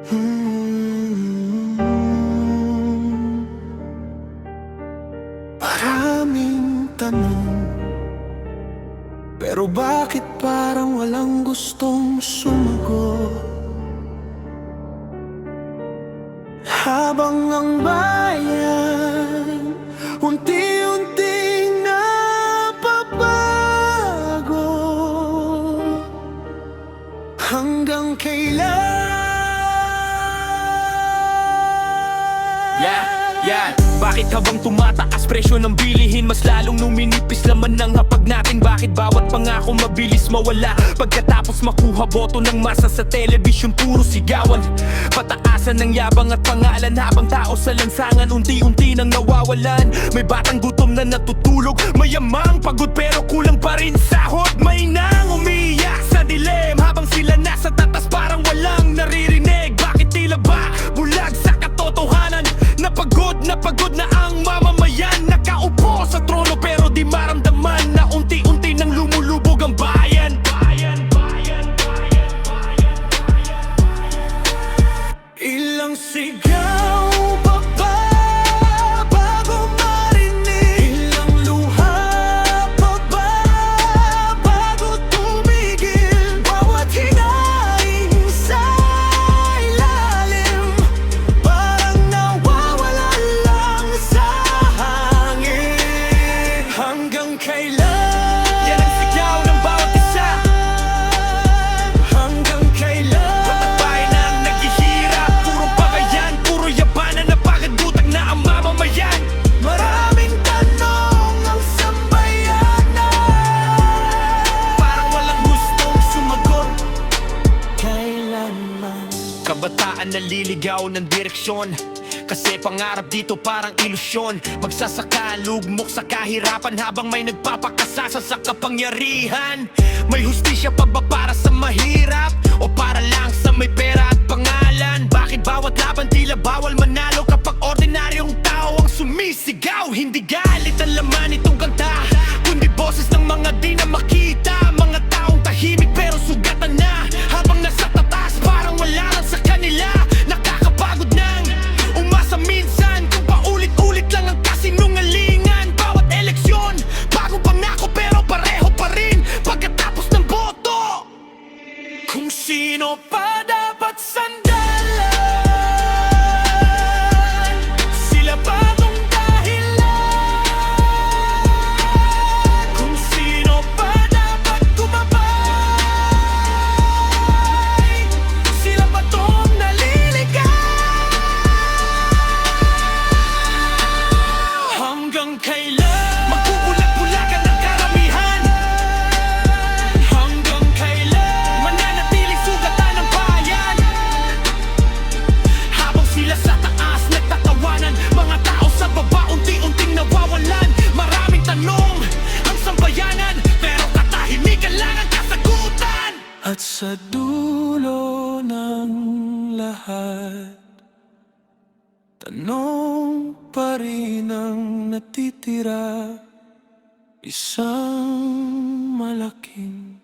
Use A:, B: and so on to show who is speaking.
A: Hmm. Maraming tanong, pero bakit parang walang gustong sumagot? Habang ang bayan unti-unting napapago, hanggang kailan?
B: Yeah. Bakit habang tumataas presyo ng bilihin, mas lalong numinipis laman ng hapag natin? Bakit bawat pangako mabilis mawala pagkatapos makuha boto ng masa sa telebisyon? Puro sigawan, pataasan ng yabang at pangalan, habang tao sa lansangan unti-unti nang nawawalan. May batang gutom na natutulog, mayamang pagod pero kulang pa rin sahod. May nang umiiyak sa dilim habang sila nasa tatas, parang walang naririnig. Bakit tila ba bulag sa katotohanan? Napagod na ang mamamayan, nakaupo sa trono pero di maramdaman na unti-unti nang lumulubog ang bayan.
A: Ilang sigaw pa ba bago marinig? Ilang luha pa ba bago tumigil? Bawat hinaing sa ilalim parang nawawala lang sa hangin. Hanggang kailan?
B: Yan ang sigaw ng bawat isa.
A: Hanggang kailan?
B: Bayan na ang naghihirap, puro bagayan, puro yabanan, napakagutang na ang mamamayan.
A: Maraming tanong ang sambayanan,
B: Parang walang gustong sumagot.
A: kailanman.
B: Kabataan naliligaw ng direksyon, kasi pangarap dito parang ilusyon. Magsasaka, lugmok sa kahirapan habang may nagpapakasasa sa kapangyarihan. May hustisya pa ba para sa mahirap? O para lang sa may pera at pangalan? Bakit bawat laban tila bawal manalo kapag ordinaryong tao ang sumisigaw? Hindi galit ang laman itong kanta, kundi boses ng mga di na makita. Mga taong tahimik pero sugatan na habang nasa tatas, parang wala lang sa kanila. Nakakapagod nang umasa minsan kung paulit-ulit lang ang kasinungalingan. Bawat eleksyon, bagong pangako pero pareho pa rin pagkatapos ng boto.
A: Kung sino pa dapat sandalan, sila pa tong dahilan. Kung sino pa dapat tumabay, sila pa tong naliligaw. Hanggang kailan?
B: Magbubulag-bulagan ang karamihan,
A: Hanggang kailan?
B: mananatiling sugatan ng bayan. Habang sila sa taas nagtatawanan, mga tao sa baba unti-unting nawawalan. Maraming tanong ang sambayanan, pero katahimikan lang ang kasagutan.
A: At sa dulo ng lahat, tanong pa rin ang natitira. Isang malaking